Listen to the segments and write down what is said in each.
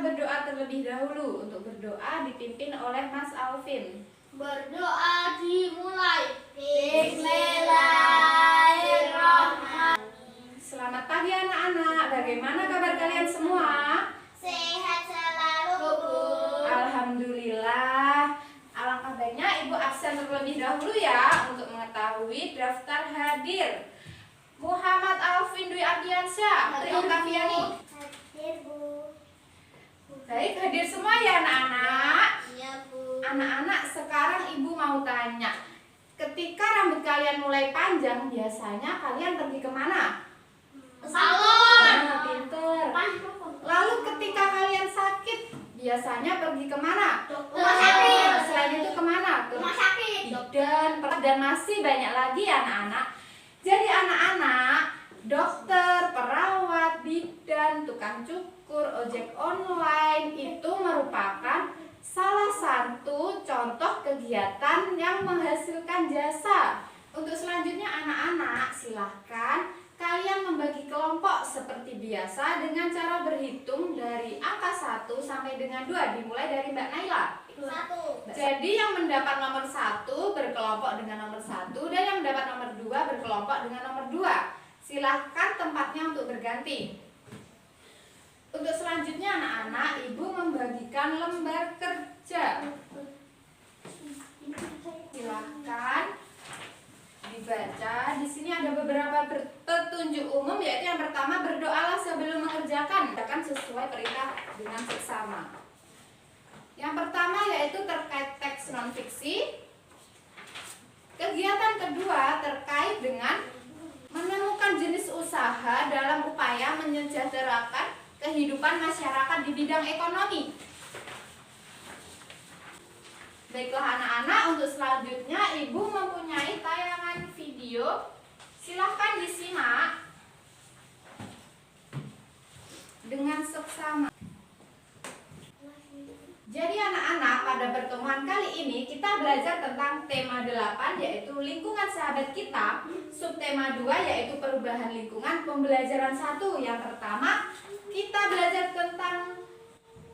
berdoa terlebih dahulu. Untuk berdoa dipimpin oleh Mas Alvin. Berdoa dimulai. Bismillahirrahmanirrahim. Selamat pagi anak-anak. Bagaimana kabar kalian semua? Sehat selalu, Bu. Alhamdulillah. Alangkah baiknya Ibu absen terlebih dahulu ya untuk mengetahui daftar hadir. Muhammad Alvin Dwi Ardiansyah, Tri Oktaviani. Hadir, Bu. Baik, hadir semua ya anak-anak. Iya, Bu. Anak-anak, sekarang Ibu mau tanya. Ketika rambut kalian mulai panjang, biasanya kalian pergi kemana? Salon. Nah, pinter. Lalu ketika kalian sakit, biasanya pergi kemana? Rumah sakit. Selain itu kemana? Rumah sakit. Dan masih banyak lagi anak-anak. Jadi anak-anak, dokter, perawat, bidan, tukang cukur, ojek online itu merupakan salah satu contoh kegiatan yang menghasilkan jasa. Untuk selanjutnya anak-anak, silahkan kalian membagi kelompok seperti biasa dengan cara berhitung dari angka 1 sampai dengan 2, dimulai dari Mbak Naila. 1. Jadi yang mendapat nomor 1 berkelompok dengan nomor 1 dan yang mendapat nomor 2 berkelompok dengan nomor 2. Silahkan tempatnya untuk berganti. Untuk selanjutnya anak-anak, Ibu membagikan lembar kerja. Silahkan dibaca. Di sini ada beberapa petunjuk umum, yaitu yang pertama, berdoalah sebelum mengerjakan, akan sesuai perintah dengan seksama. Yang pertama yaitu terkait teks non-fiksi. Kegiatan kedua terkait dengan menemukan jenis usaha dalam upaya menyejahterakan kehidupan masyarakat di bidang ekonomi. Baiklah anak-anak, untuk selanjutnya Ibu mempunyai tayangan video. Silahkan disimak dengan seksama. Jadi anak-anak, pada pertemuan kali ini kita belajar tentang tema 8, yaitu lingkungan sahabat kita. Subtema 2 yaitu perubahan lingkungan. Pembelajaran 1 yang pertama, kita belajar tentang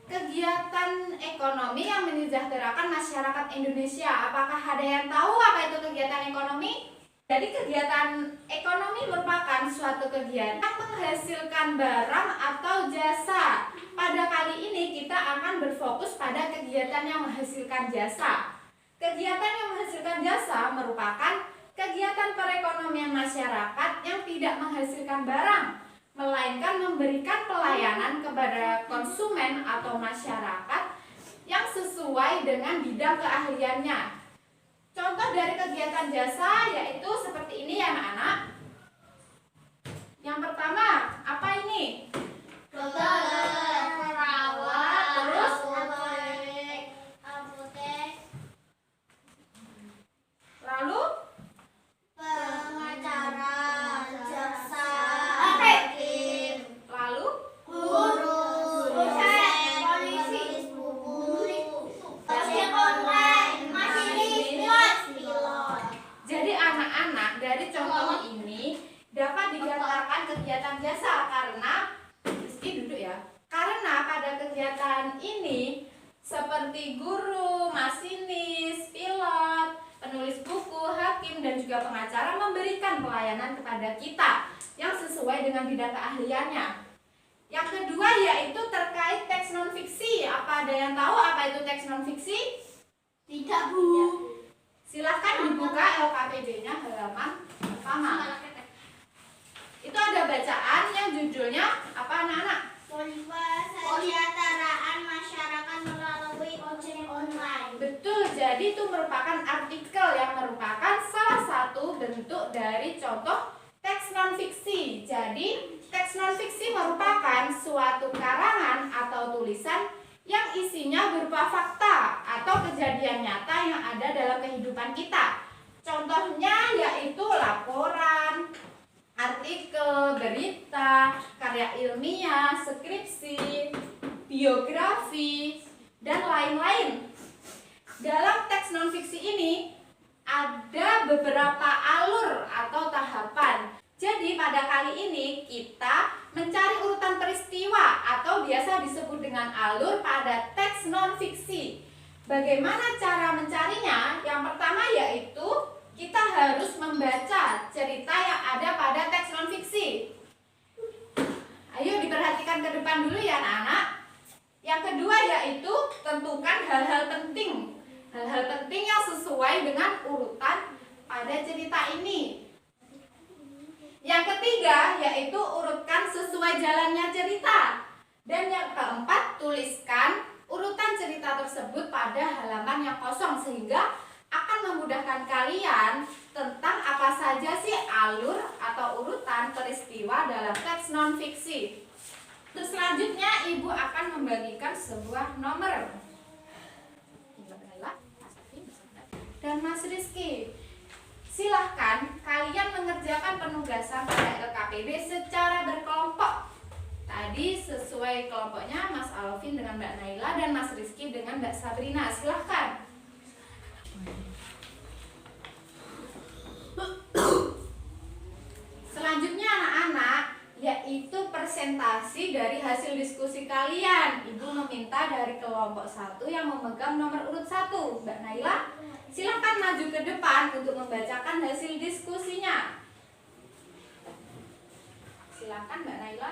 kegiatan ekonomi yang menyejahterakan masyarakat Indonesia. Apakah ada yang tahu apa itu kegiatan ekonomi? Jadi kegiatan ekonomi merupakan suatu kegiatan yang menghasilkan barang atau jasa. Pada kali ini kita akan berfokus pada kegiatan yang menghasilkan jasa. Kegiatan yang menghasilkan jasa merupakan kegiatan perekonomian masyarakat yang tidak menghasilkan barang, melainkan memberikan pelayanan kepada konsumen atau masyarakat yang sesuai dengan bidang keahliannya. Contoh dari kegiatan jasa yaitu seperti ini ya anak-anak. Yang pertama, apa ini? Dokter, perawat, Terus? apotek, Lalu? pengacara, jaksa, hakim, Lalu? guru, dosen, polisi, ojek online, masinis, pilot. Jadi anak-anak, dari contoh ini dapat dikatakan kegiatan jasa karena karena pada kegiatan ini seperti guru, masinis, pilot, penulis buku, hakim, dan juga pengacara memberikan pelayanan kepada kita yang sesuai dengan bidang keahliannya. Yang kedua yaitu terkait teks non-fiksi. Apa ada yang tahu apa itu teks non-fiksi? Tidak, Bu. Silahkan dibuka LKPD-nya halaman pertama. Itu ada bacaan yang judulnya apa anak-anak? Kesejahteraan masyarakat melalui ojek online. Betul, jadi itu merupakan artikel yang merupakan salah satu bentuk dari contoh teks non-fiksi. Jadi, teks non-fiksi merupakan suatu karangan atau tulisan yang isinya berupa fakta atau kejadian nyata yang ada dalam kehidupan kita. Contohnya yaitu laporan, artikel, berita, karya ilmiah, skripsi, biografi, dan lain-lain. Dalam teks non-fiksi ini ada beberapa alur atau tahapan. Jadi pada kali ini kita mencari urutan peristiwa atau biasa disebut dengan alur pada teks non-fiksi. Bagaimana cara mencarinya? Yang pertama yaitu kita harus membaca cerita yang ada pada teks non-fiksi. Ayo diperhatikan ke depan dulu ya anak-anak. Yang kedua yaitu tentukan hal-hal penting. Hal-hal penting yang sesuai dengan urutan pada cerita ini. Yang ketiga yaitu urutkan sesuai jalannya cerita. Dan yang keempat, tuliskan urutan cerita tersebut pada halaman yang kosong sehingga akan memudahkan kalian tentang apa saja sih alur atau urutan peristiwa dalam teks non-fiksi. Terus selanjutnya Ibu akan membagikan sebuah nomor. Dan Mas Rizky, silahkan kalian mengerjakan penugasan pada LKPD secara berkelompok. Tadi sesuai kelompoknya Mas Alvin dengan Mbak Naila dan Mas Rizky dengan Mbak Sabrina. Silahkan. Selanjutnya anak-anak, yaitu presentasi dari hasil diskusi kalian. Ibu meminta dari kelompok 1 yang memegang nomor urut 1. Mbak Naila, silakan maju ke depan untuk membacakan hasil diskusinya. Silakan Mbak Naila.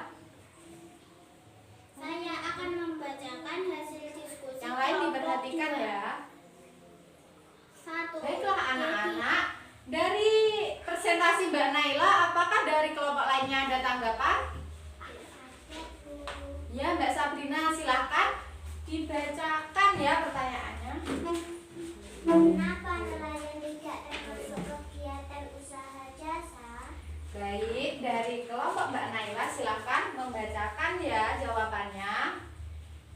Saya akan membacakan hasil diskusi. Yang lain diperhatikan ya. 1. Baiklah anak-anak, dari presentasi Mbak Naila, apakah dari kelompok lainnya ada tanggapan? Ya Mbak Sabrina, silakan dibacakan ya pertanyaannya. Kenapa nelayan tidak termasuk kegiatan usaha jasa? Baik, dari kelompok Mbak Naila silakan membacakan ya jawabannya.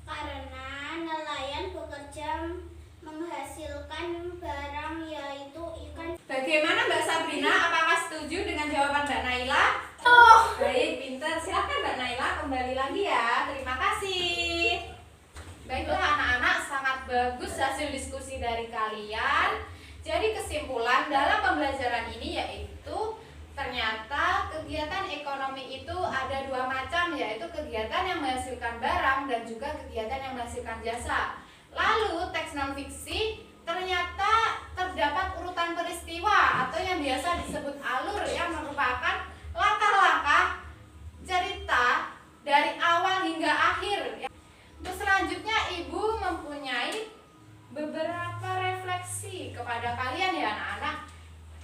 Karena nelayan bekerja menghasilkan barang yaitu ikan. Bagaimana Mbak Sabrina? Apakah setuju dengan jawaban Mbak Naila? Baik, pintar. Silakan Mbak Naila kembali lagi ya. Terima kasih. Baiklah anak-anak, sangat bagus hasil diskusi dari kalian. Jadi kesimpulan dalam pembelajaran ini yaitu ternyata kegiatan ekonomi itu ada dua macam, yaitu kegiatan yang menghasilkan barang dan juga kegiatan yang menghasilkan jasa. Lalu teks non-fiksi ternyata terdapat urutan peristiwa atau yang biasa disebut alur yang merupakan langkah-langkah cerita dari awal hingga akhir. Terus selanjutnya Ibu mempunyai beberapa refleksi kepada kalian ya anak-anak.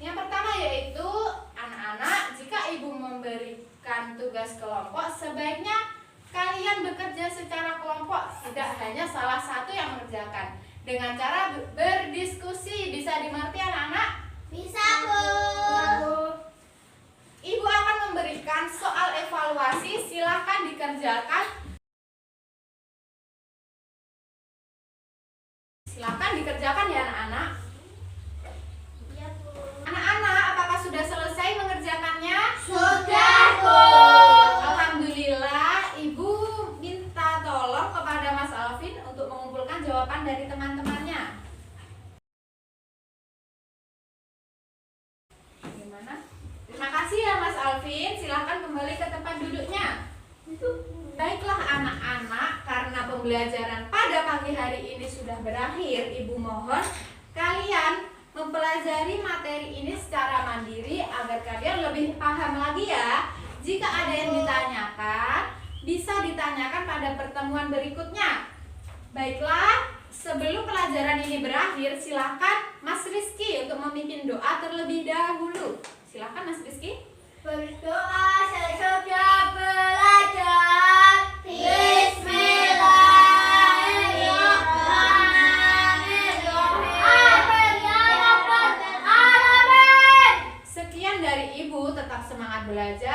Yang pertama yaitu anak-anak, jika Ibu memberikan tugas kelompok, sebaiknya kalian bekerja secara kelompok, tidak hanya salah satu yang mengerjakan. Dengan cara berdiskusi, bisa dimengerti anak-anak? Bisa, Bu. Ibu akan memberikan soal evaluasi, silahkan dikerjakan. Silahkan dikerjakan ya anak-anak. Iya, Bu. Anak-anak, apakah sudah selesai mengerjakannya? Sudah, Bu. Alhamdulillah, Ibu minta tolong kepada Mas Alvin untuk mengumpulkan jawaban dari teman-temannya. Gimana? Terima kasih ya Mas Alvin, silahkan kembali ke tempat duduknya. Baiklah anak-anak, karena pembelajaran pada pagi hari ini sudah berakhir, Ibu mohon kalian mempelajari materi ini secara mandiri agar kalian lebih paham lagi ya. Jika ada yang ditanyakan, bisa ditanyakan pada pertemuan berikutnya. Baiklah, sebelum pelajaran ini berakhir, silakan Mas Rizky untuk memimpin doa terlebih dahulu. Silakan Mas Rizky. Berdoa sesudah belajar. Bismillahirrahmanirrahim. Sekian dari Ibu, tetap semangat belajar.